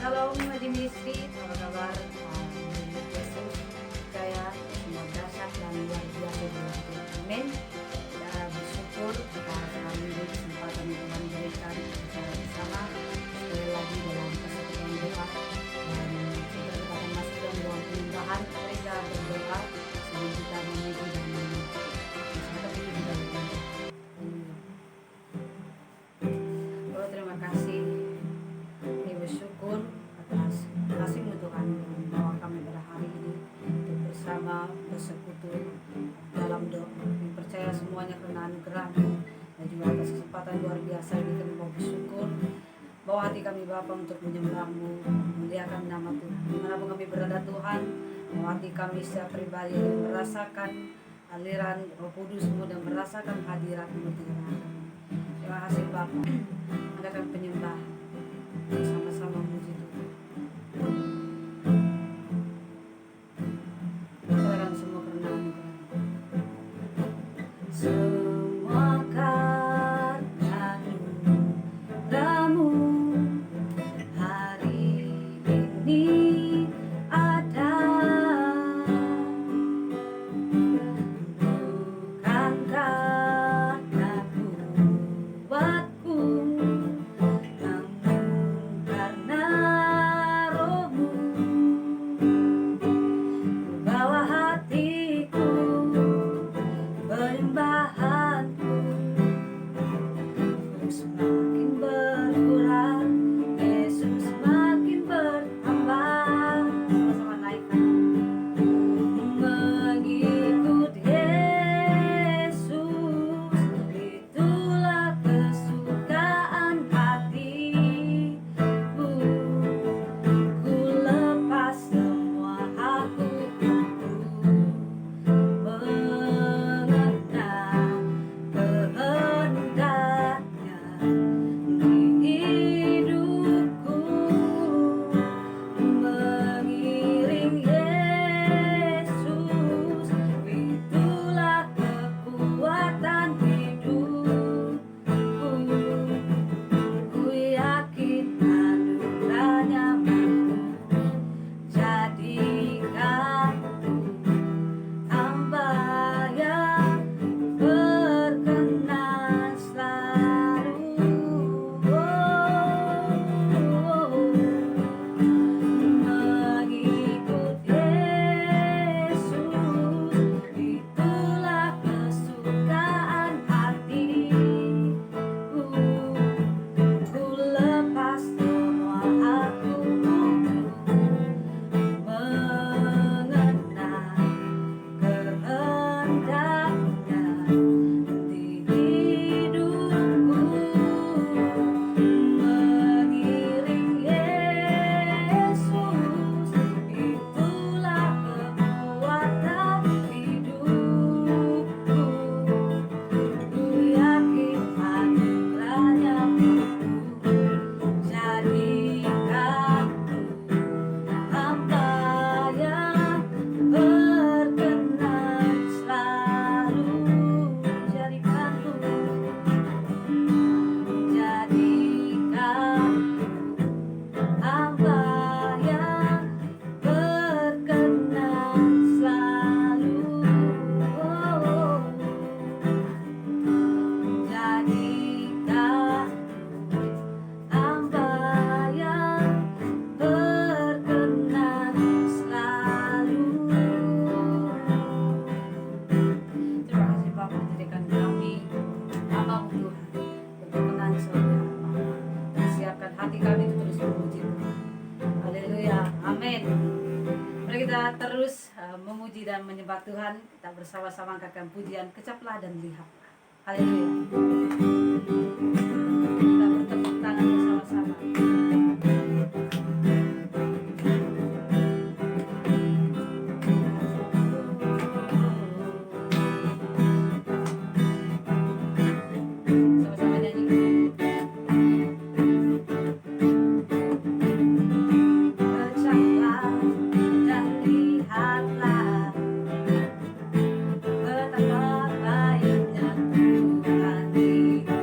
Shalom Ministry, apa kabar? Yesus percaya semua dahsyat dan luar biasa dalam hidup. Amin. Kita bersyukur kita telah menjadi kesempatan yang Tuhan berikan secara bersama sekali lagi dalam persekutuan doa, dan kita akan masuk dalam ruang penyembahan. Mari kita berdoa sebelum kita menuju dan sampai kita berdoa. Oh, terima kasih. Kami bersyukur atas kasih-Mu Tuhan yang membawa kami pada hari ini untuk bersama bersekutu dalam doa. Kami percaya semuanya karena anugerah-Mu dan juga atas kesempatan luar biasa ini kami mau bersyukur bahwa hati kami Bapa untuk menyembah-Mu, memuliakan nama Tuhan. Dimanapun kami berada Tuhan, bahwa hati kami secara pribadi merasakan aliran Roh Kudus-Mu dan merasakan hadirat-Mu di tengah kami. Terima kasih Bapa. Adakan penyembah sama-sama muji Tuhan. Silakan semua karena anugerah. Semua karya-Mu hari ini ada, bukan karena kuatku, karena Roh-Mu. Bawa hatiku, penyembahanku semakin berkurang, Yesus semakin bertambah. Sama-sama naikkan. Mengikut Yesus, itulah kesukaan hatiku. Ku lepas semua hakku, mengenal kehendaknya di hidupku. Mengiring Yesus, itulah kekuatan hidupku. Ku yakin anugerahnya mampu jadikanku hamba yang berkenan selalu. Mengikut Yesus, itulah kesukaan hatiku. Ku lepas semua hakku, mengenal kehendaknya di hidupku. Mengiring Yesus, itulah kekuatan hidupku. Ku yakin anugerahnya mampu jadikanku hamba yang berkenan selalu. Jadikanku hamba yang berkenan selalu. Jadikan hamba yang berkenan selalu. Terima kasih Bapak, menjadikan kami hamba-Mu Tuhan, berkenan sebagai hamba, dan siapkan hati kami untuk terus memuji Tuhan. Haleluya, amin. Mari kita terus memuji dan menyembah Tuhan. Kita bersama-sama angkatkan pujian, kecaplah dan lihatlah. Haleluya. Kita bertepuk tangan bersama-sama. Sama-sama nyanyi. Kecaplah dan lihatlah betapa baiknya Tuhan itu.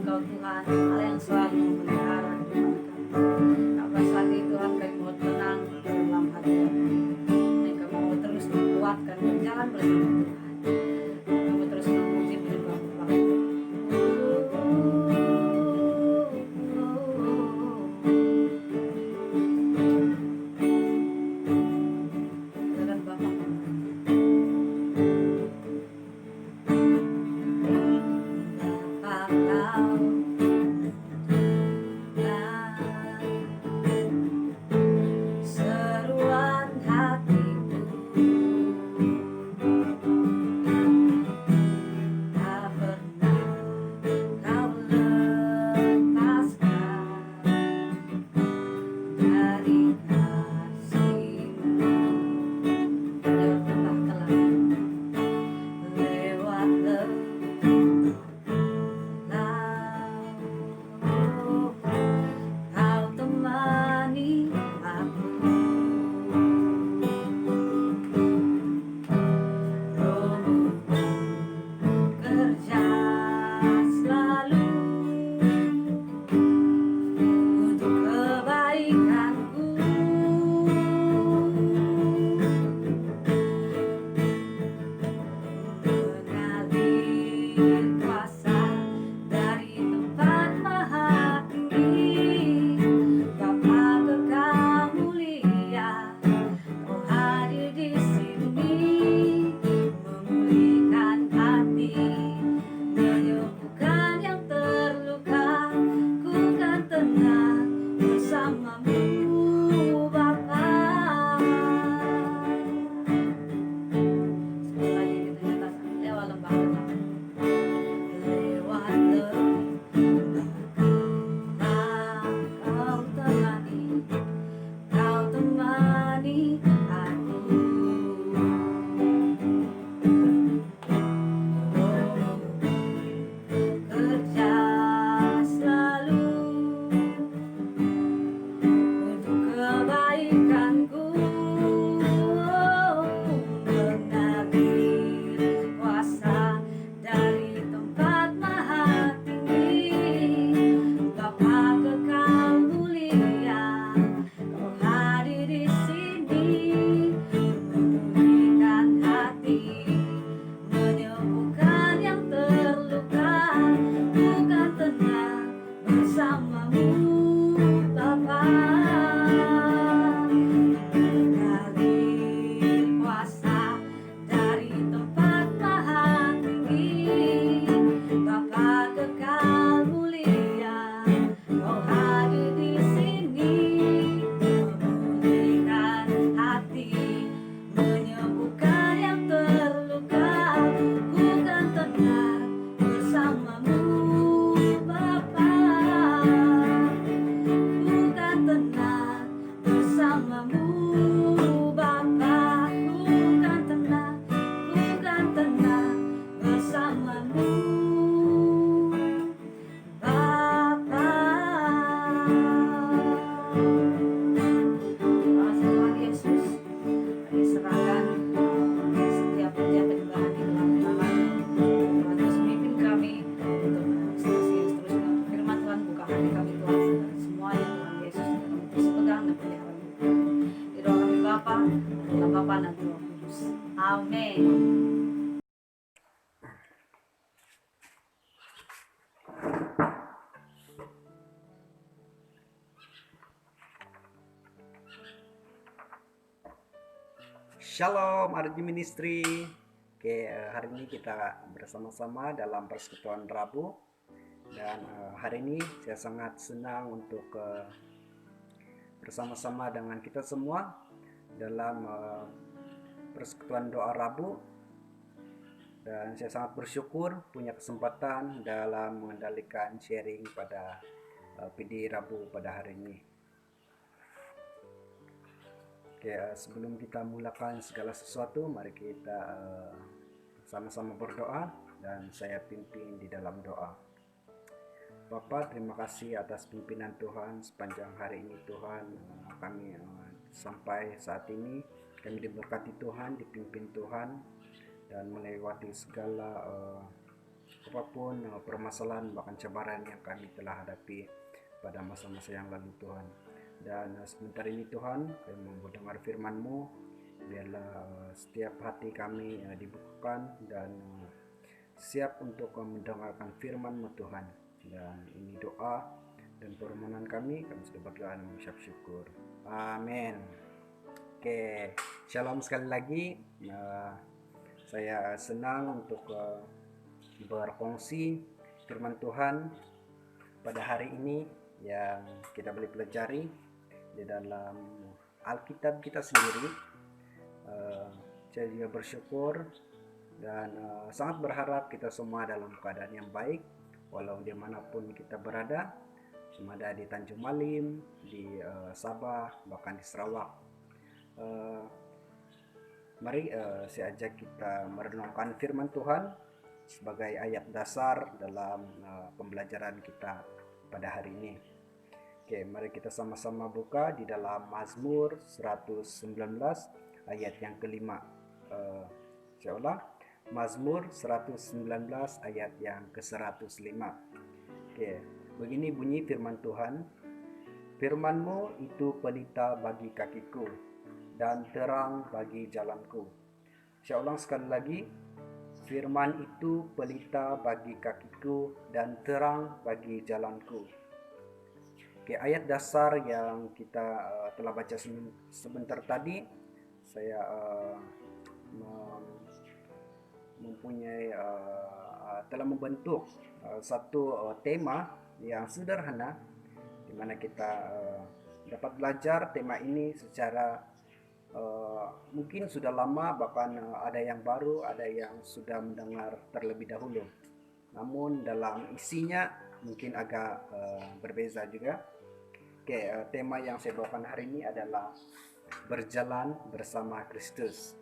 Engkau Tuhan Allah yang selalu memelihara kehidupan kami. Apa saja Tuhan kami mau tenang dalam hati kami, dan kami mau terus dikuatkan berjalan bersama Tuhan. Kami terus memuji menyembah Bapa. Silakan Bapak. Seruan hatiku tak pernah kau lepaskan dari kasih-Mu. Jauh telah lewat laut, Kau temani aku. Rohmu kerja selalu untuk kebaikanku. Mengalir kuasa dari tempat maha tinggi. Bapa kekal mulia, Kau hadir di sini, memulihkan hati, menyembuhkan yang terluka. Ku kan tenang bersama-Mu, Bapa. Sekali lagi kita nyatakan lewat lembah gelap, lewat lembah Kau temani, Kau temani aku. Rohmu kerja selalu untuk kebaikanku. Mengalir kuasa dari tempat maha tinggi. Bapa kekal mulia, Kau hadir di sini, memulihkan hati, menyembuhkan yang terluka. Bukan tenang bersama-Mu, Bapa. Mengalir kuasa dari tempat maha tinggi. Bapa kekal mulia, Kau hadir di sini, memulihkan hati, menyembuhkan yang terluka. Bukan tenang bersama-Mu, Bapa. Bukan tenang bersama-Mu, Bapa. Bukan tenang bersama-Mu, Bapa. Terima kasih Tuhan Yesus. Kami serahkan setiap pejabat di dalam tangan Tuhan. Terus pimpin kami untuk seterusnya. Firman Tuhan, buka hati kami Tuhan, dan semuanya Tuhan Yesus, kami terus pegang dan pelihara. Di doa kami Bapa, dalam Bapa dan Roh Kudus. Amin. Shalom RJ Ministry. Oke, hari ini kita bersama-sama dalam persekutuan Rabu, dan hari ini saya sangat senang untuk bersama-sama dengan kita semua dalam persekutuan doa Rabu, dan saya sangat bersyukur punya kesempatan dalam mengendalikan sharing pada PD Rabu pada hari ini. Oke, sebelum kita mulakan segala sesuatu, mari kita sama-sama berdoa, dan saya pimpin di dalam doa. Bapa, terima kasih atas pimpinan Tuhan sepanjang hari ini Tuhan. Kami sampai saat ini kami diberkati Tuhan, dipimpin Tuhan, dan melewati segala apapun permasalahan bahkan cabaran yang kami telah hadapi pada masa-masa yang lalu Tuhan. Dan sebentar ini Tuhan, kami mau mendengar firman-Mu, biarlah setiap hati kami dibukakan dan siap untuk mendengarkan firman-Mu Tuhan. Dan ini doa dan permohonan kami sudah berdoa dan mengucap syukur. Amin. Oke, shalom sekali lagi. Saya senang untuk berkongsi firman Tuhan pada hari ini yang kita boleh pelajari di dalam Alkitab kita sendiri. Saya juga bersyukur dan sangat berharap kita semua dalam keadaan yang baik walau dimanapun kita berada, sama ada di Tanjung Malim, di Sabah, bahkan di Sarawak. Mari saya ajak kita merenungkan firman Tuhan sebagai ayat dasar dalam pembelajaran kita pada hari ini. Oke, mari kita sama-sama buka di dalam Mazmur 119 ayat yang kelima. Saya ulang, Mazmur 119 ayat yang ke-105. Oke, begini bunyi firman Tuhan. Firman-Mu itu pelita bagi kakiku dan terang bagi jalanku. Saya ulang sekali lagi. Firman itu pelita bagi kakiku dan terang bagi jalanku. Oke, ayat dasar yang kita telah baca sebentar tadi, saya mempunyai telah membentuk satu tema yang sederhana, di mana kita dapat belajar tema ini secara mungkin sudah lama, bahkan ada yang baru, ada yang sudah mendengar terlebih dahulu. Namun dalam isinya mungkin agak berbeza juga. Oke, tema yang saya bawakan hari ini adalah berjalan bersama Kristus.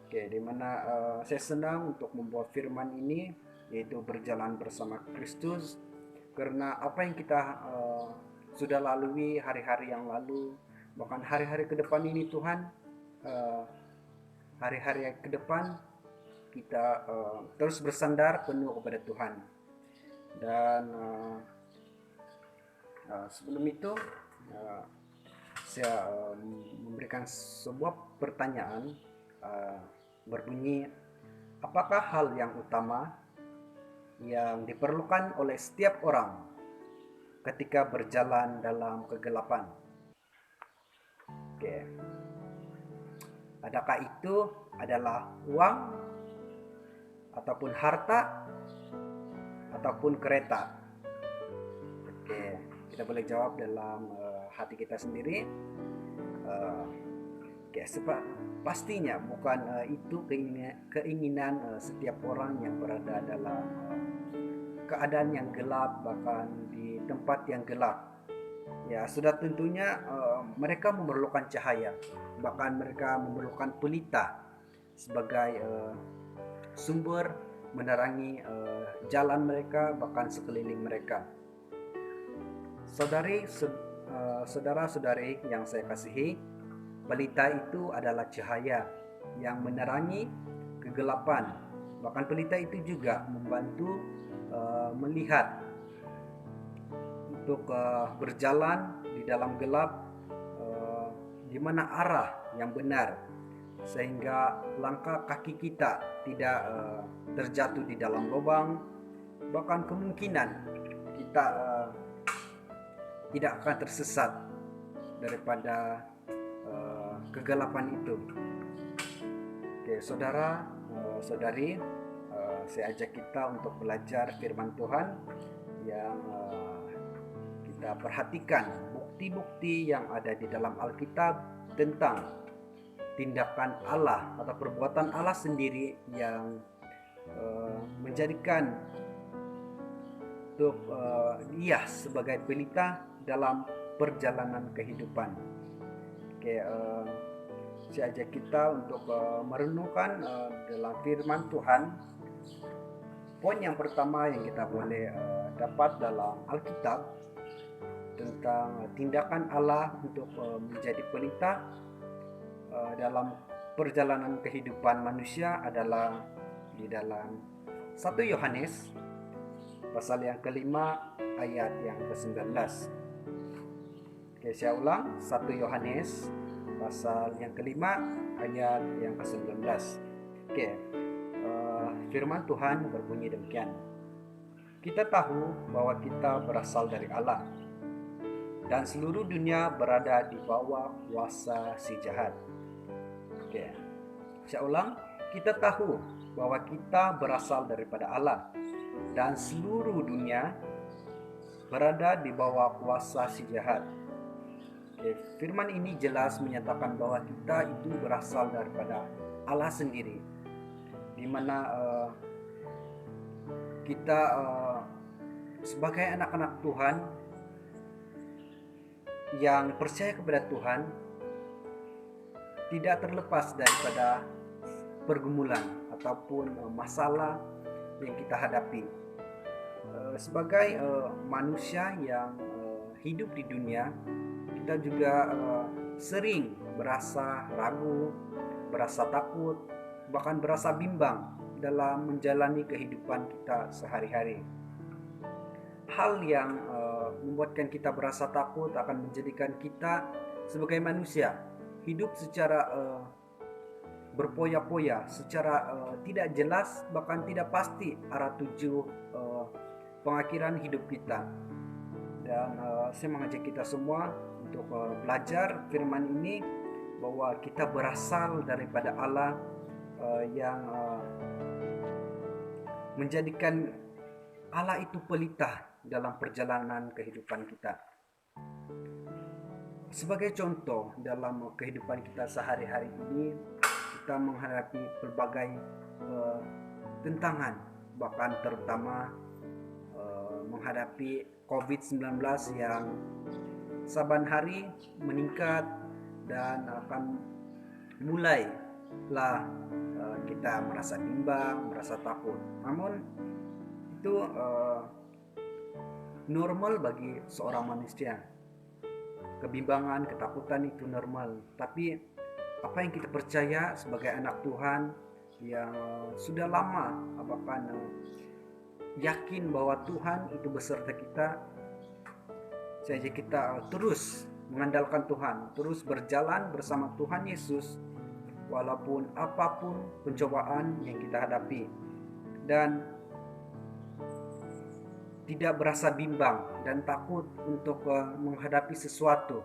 Oke, dimana saya senang untuk membawa firman ini, yaitu berjalan bersama Kristus, karena apa yang kita sudah lalui hari-hari yang lalu, bahkan hari-hari ke depan ini Tuhan, hari-hari ke depan kita terus bersandar penuh kepada Tuhan. Dan sebelum itu saya memberikan sebuah pertanyaan berbunyi, apakah hal yang utama yang diperlukan oleh setiap orang ketika berjalan dalam kegelapan? Oke. Adakah itu adalah uang, ataupun harta, ataupun kereta? Oke, kita boleh jawab dalam hati kita sendiri. Oke, pastinya bukan itu keinginan setiap orang yang berada dalam keadaan yang gelap, bahkan di tempat yang gelap. Ya, sudah tentunya mereka memerlukan cahaya, bahkan mereka memerlukan pelita sebagai sumber menerangi jalan mereka, bahkan sekeliling mereka. Saudara-saudari yang saya kasihi, pelita itu adalah cahaya yang menerangi kegelapan. Bahkan pelita itu juga membantu melihat untuk berjalan di dalam gelap, di mana arah yang benar, sehingga langkah kaki kita tidak terjatuh di dalam lubang, bahkan kemungkinan kita tidak akan tersesat daripada kegelapan itu. Oke, saudara, saudari, saya ajak kita untuk belajar firman Tuhan yang kita perhatikan bukti-bukti yang ada di dalam Alkitab tentang tindakan Allah atau perbuatan Allah sendiri yang menjadikan untuk dia sebagai pelita dalam perjalanan kehidupan. Oke, saya ajak kita untuk merenungkan dalam firman Tuhan. Poin yang pertama yang kita boleh dapat dalam Alkitab tentang tindakan Allah untuk menjadi pelita dalam perjalanan kehidupan manusia adalah di dalam 1 Yohanes pasal yang kelima ayat yang ke-19. Oke, saya ulang. 1 Yohanes pasal yang kelima ayat yang ke-19. Oke, firman Tuhan berbunyi demikian. Kita tahu bahwa kita berasal dari Allah, dan seluruh dunia berada di bawah kuasa si jahat. Oke, saya ulang. Kita tahu bahwa kita berasal daripada Allah, dan seluruh dunia berada di bawah kuasa si jahat. Oke, firman ini jelas menyatakan bahwa kita itu berasal daripada Allah sendiri, di mana kita sebagai anak-anak Tuhan yang percaya kepada Tuhan tidak terlepas daripada pergumulan ataupun masalah yang kita hadapi. Sebagai manusia yang hidup di dunia, kita juga sering berasa ragu, berasa takut, bahkan berasa bimbang dalam menjalani kehidupan kita sehari-hari. Hal yang membuatkan kita berasa takut akan menjadikan kita sebagai manusia hidup secara berpoya-poya, secara tidak jelas, bahkan tidak pasti arah tuju pengakhiran hidup kita. Dan saya mengajak kita semua untuk belajar firman ini, bahwa kita berasal daripada Allah yang menjadikan Allah itu pelita dalam perjalanan kehidupan kita. Sebagai contoh, dalam kehidupan kita sehari-hari ini, kita menghadapi berbagai tentangan, bahkan terutama menghadapi COVID-19 yang saban hari meningkat dan akan mulailah kita merasa bimbang, merasa takut. Namun itu normal bagi seorang manusia. Kebimbangan, ketakutan itu normal. Tapi apa yang kita percaya sebagai anak Tuhan yang sudah lama, bahkan yakin bahwa Tuhan itu beserta kita, saja kita terus mengandalkan Tuhan, terus berjalan bersama Tuhan Yesus walaupun apapun pencobaan yang kita hadapi, dan tidak berasa bimbang dan takut untuk menghadapi sesuatu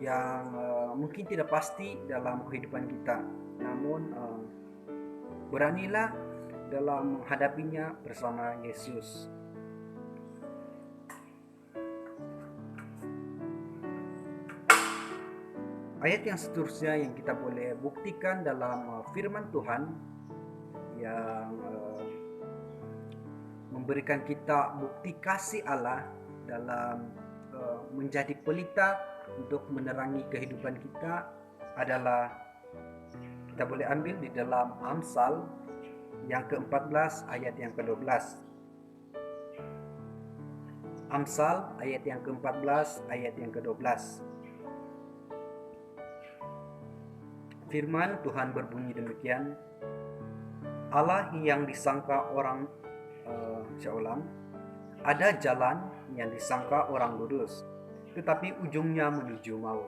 yang mungkin tidak pasti dalam kehidupan kita. Namun beranilah dalam menghadapinya bersama Yesus. Ayat yang seterusnya yang kita boleh buktikan dalam firman Tuhan yang memberikan kita bukti kasih Allah dalam menjadi pelita untuk menerangi kehidupan kita adalah, kita boleh ambil di dalam Amsal yang ke-14 ayat yang ke-12. Amsal ayat yang ke-14 ayat yang ke-12. Firman Tuhan berbunyi demikian. Allah yang disangka orang, saya ulang, ada jalan yang disangka orang lurus, tetapi ujungnya menuju maut.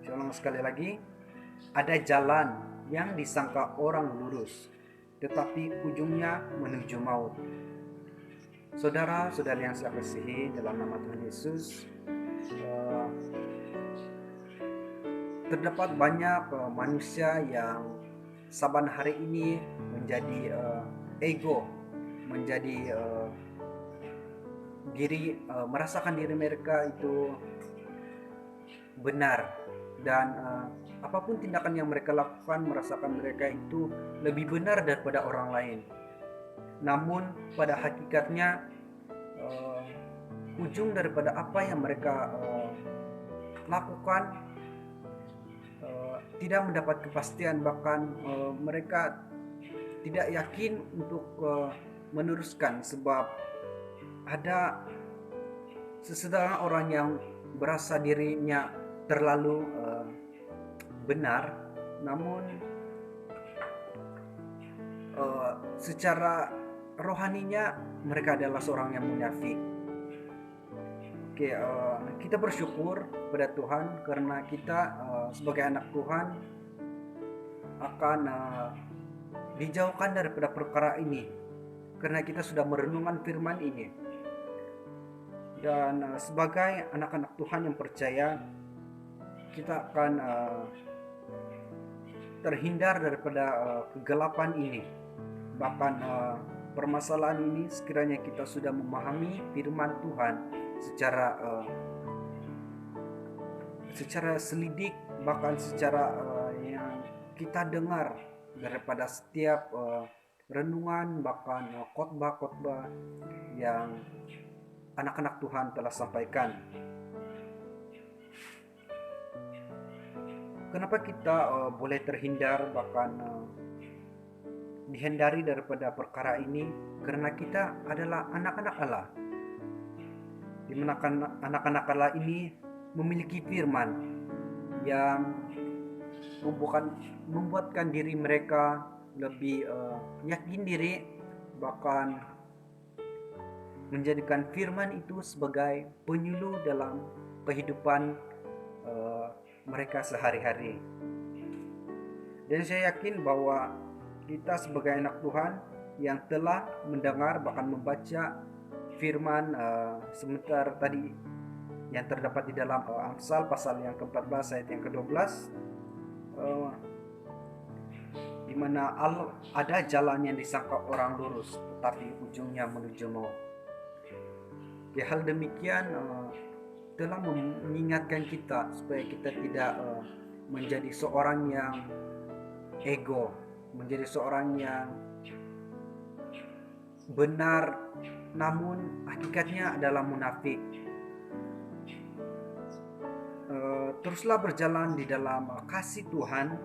Saya ulang sekali lagi. Ada jalan yang disangka orang lurus, tetapi ujungnya menuju maut. Saudara-saudari yang saya kasihi dalam nama Tuhan Yesus, terdapat banyak manusia yang saban hari ini menjadi ego, menjadi merasakan diri mereka itu benar, dan apapun tindakan yang mereka lakukan merasakan mereka itu lebih benar daripada orang lain. Namun pada hakikatnya ujung daripada apa yang mereka lakukan tidak mendapat kepastian, bahkan mereka tidak yakin untuk meneruskan, sebab ada sesetengah orang yang berasa dirinya terlalu benar, namun secara rohaninya mereka adalah seorang yang munafik. Oke, kita bersyukur pada Tuhan karena kita sebagai anak Tuhan akan dijauhkan daripada perkara ini karena kita sudah merenungkan firman ini. Dan sebagai anak-anak Tuhan yang percaya, kita akan terhindar daripada kegelapan ini. Bahkan permasalahan ini sekiranya kita sudah memahami firman Tuhan secara selidik, bahkan secara yang kita dengar daripada setiap renungan, bahkan khotbah-khotbah yang anak-anak Tuhan telah sampaikan. Kenapa kita boleh terhindar, bahkan dihindari daripada perkara ini? Karena kita adalah anak-anak Allah, di mana anak-anak Allah ini memiliki firman yang membuatkan diri mereka lebih yakin diri, bahkan menjadikan firman itu sebagai penyuluh dalam kehidupan mereka sehari-hari. Dan saya yakin bahwa kita sebagai anak Tuhan yang telah mendengar bahkan membaca firman sebentar tadi yang terdapat di dalam Amsal pasal yang ke-14 ayat yang ke-12, di mana ada jalan yang disangka orang lurus tetapi ujungnya menuju maut. Hal demikian telah mengingatkan kita supaya kita tidak menjadi seorang yang ego, menjadi seorang yang benar namun hakikatnya adalah munafik. Teruslah berjalan di dalam kasih Tuhan,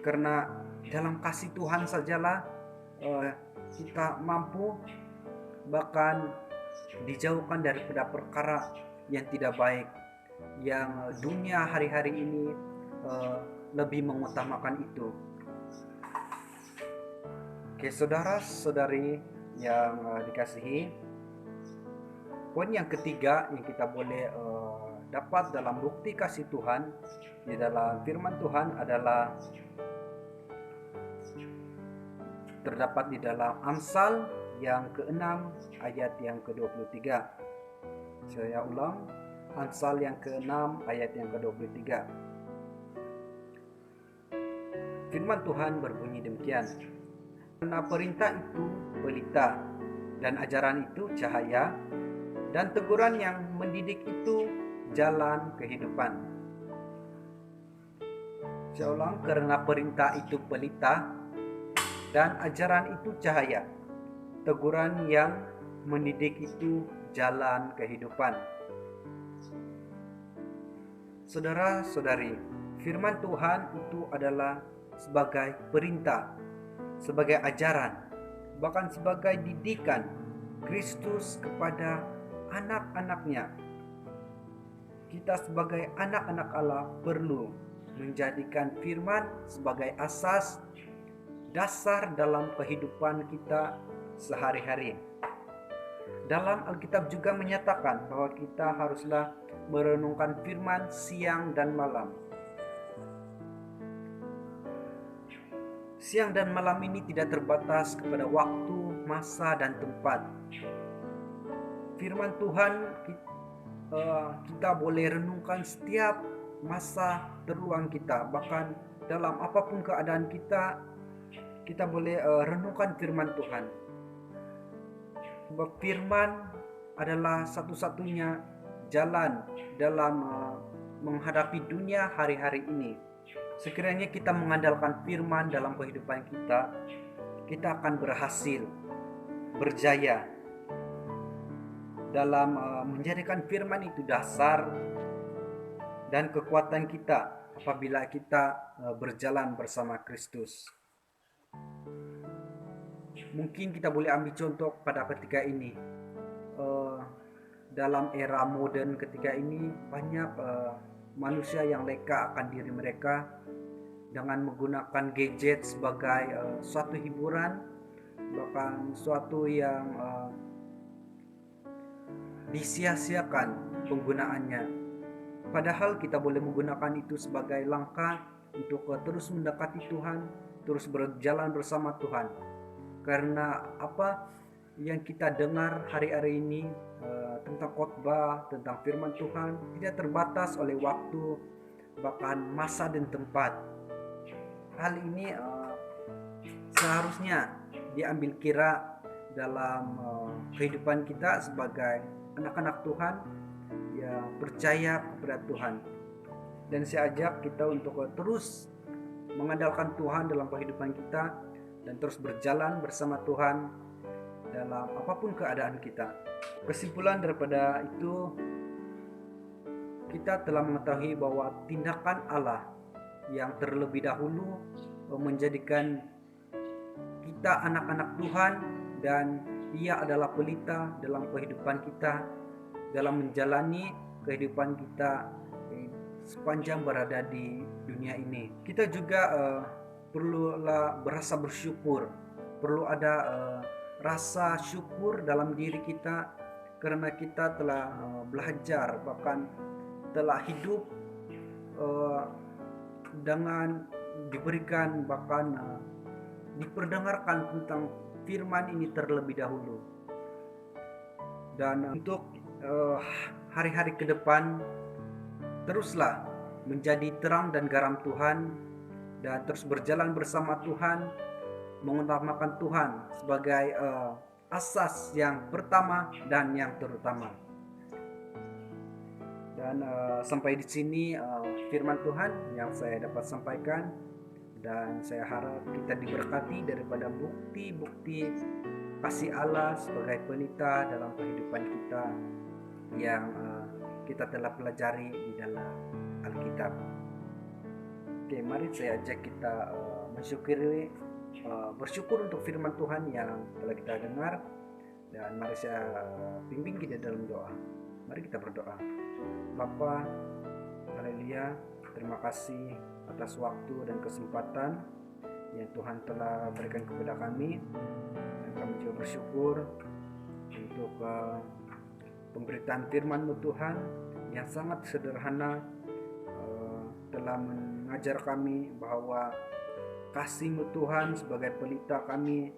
karena dalam kasih Tuhan sajalah kita mampu bahkan dijauhkan daripada perkara yang tidak baik, yang dunia hari-hari ini lebih mengutamakan itu. Oke, saudara-saudari yang dikasihi, poin yang ketiga yang kita boleh dapat dalam bukti kasih Tuhan di dalam firman Tuhan adalah terdapat di dalam Amsal yang ke-6 ayat yang ke-23. Saya ulang, Amsal yang ke-6 ayat yang ke-23. Firman Tuhan berbunyi demikian: karena perintah itu pelita, dan ajaran itu cahaya, dan teguran yang mendidik itu jalan kehidupan. Saya ulang, karena perintah itu pelita, dan ajaran itu cahaya, teguran yang mendidik itu jalan kehidupan. Saudara-saudari, firman Tuhan itu adalah sebagai perintah, sebagai ajaran, bahkan sebagai didikan Kristus kepada anak-anaknya. Kita sebagai anak-anak Allah perlu menjadikan firman sebagai asas dasar dalam kehidupan kita sehari-hari. Dalam Alkitab juga menyatakan bahwa kita haruslah merenungkan firman siang dan malam. Siang dan malam ini tidak terbatas kepada waktu, masa, dan tempat. Firman Tuhan kita boleh renungkan setiap masa terluang kita, bahkan dalam apapun keadaan kita boleh renungkan firman Tuhan. Sebab firman adalah satu-satunya jalan dalam menghadapi dunia hari-hari ini. Sekiranya kita mengandalkan firman dalam kehidupan kita akan berhasil, berjaya dalam menjadikan firman itu dasar dan kekuatan kita apabila kita berjalan bersama Kristus. Mungkin kita boleh ambil contoh pada ketika ini, dalam era modern ketika ini banyak manusia yang leka akan diri mereka, dengan menggunakan gadget sebagai suatu hiburan, bahkan suatu yang disia-siakan penggunaannya. Padahal kita boleh menggunakan itu sebagai langkah untuk terus mendekati Tuhan, terus berjalan bersama Tuhan. Karena apa yang kita dengar hari-hari ini tentang khotbah, tentang firman Tuhan tidak terbatas oleh waktu, bahkan masa dan tempat. Hal ini seharusnya diambil kira dalam kehidupan kita sebagai anak-anak Tuhan yang percaya kepada Tuhan. Dan saya ajak kita untuk terus mengandalkan Tuhan dalam kehidupan kita dan terus berjalan bersama Tuhan dalam apapun keadaan kita. Kesimpulan daripada itu, kita telah mengetahui bahwa tindakan Allah yang terlebih dahulu menjadikan kita anak-anak Tuhan, dan Ia adalah pelita dalam kehidupan kita, dalam menjalani kehidupan kita sepanjang berada di dunia ini. Kita juga perlulah berasa bersyukur, perlu ada rasa syukur dalam diri kita karena kita telah belajar, bahkan telah hidup dengan diberikan, bahkan diperdengarkan tentang firman ini terlebih dahulu. Dan untuk hari-hari ke depan, teruslah menjadi terang dan garam Tuhan, dan terus berjalan bersama Tuhan, mengutamakan Tuhan sebagai asas yang pertama dan yang terutama. Dan sampai di sini firman Tuhan yang saya dapat sampaikan, dan saya harap kita diberkati daripada bukti-bukti kasih Allah sebagai pelita dalam kehidupan kita yang kita telah pelajari di dalam Alkitab. Oke, mari saya ajak kita bersyukur untuk firman Tuhan yang telah kita dengar, dan mari saya bimbing kita dalam doa. Mari kita berdoa. Bapa, haleluya, terima kasih atas waktu dan kesempatan yang Tuhan telah berikan kepada kami, dan kami juga bersyukur untuk pemberitaan firman-Mu Tuhan yang sangat sederhana, telah mengajar kami bahwa kasih-Mu Tuhan sebagai pelita kami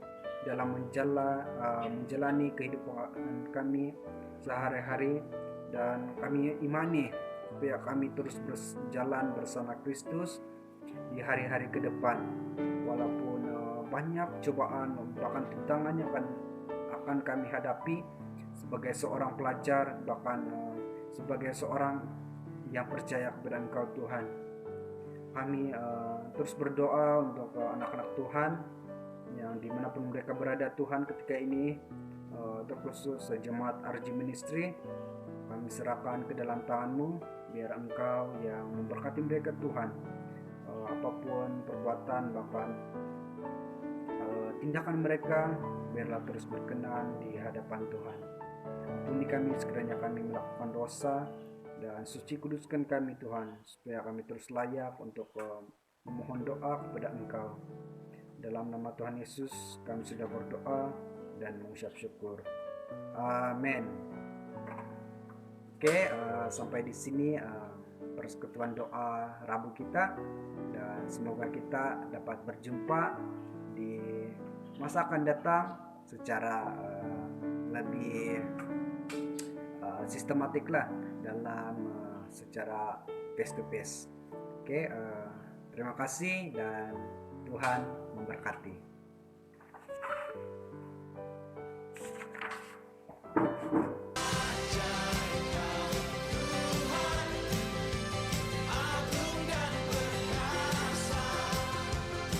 dalam menjalani kehidupan kami sehari-hari, dan kami imani supaya kami terus berjalan bersama Kristus di hari-hari ke depan. Walaupun banyak cobaan, bahkan tantangan yang akan kami hadapi sebagai seorang pelajar, bahkan sebagai seorang yang percaya kepada Engkau Tuhan. Kami terus berdoa untuk anak-anak Tuhan yang dimanapun mereka berada Tuhan ketika ini, terkhusus jemaat RG Ministry, kami serahkan ke dalam tangan-Mu, biar Engkau yang memberkati mereka Tuhan. Apapun perbuatan, bahkan tindakan mereka, biarlah terus berkenan di hadapan Tuhan. Ampuni kami sekiranya kami melakukan dosa, dan suci kuduskan kami Tuhan, supaya kami terus layak untuk memohon doa kepada Engkau. Dalam nama Tuhan Yesus kami sudah berdoa dan mengucap syukur. Amin. Oke, sampai di sini persekutuan doa Rabu kita, dan semoga kita dapat berjumpa di masa akan datang secara lebih sistematik lah, dalam secara face to face. Oke, terima kasih dan Tuhan memberkati.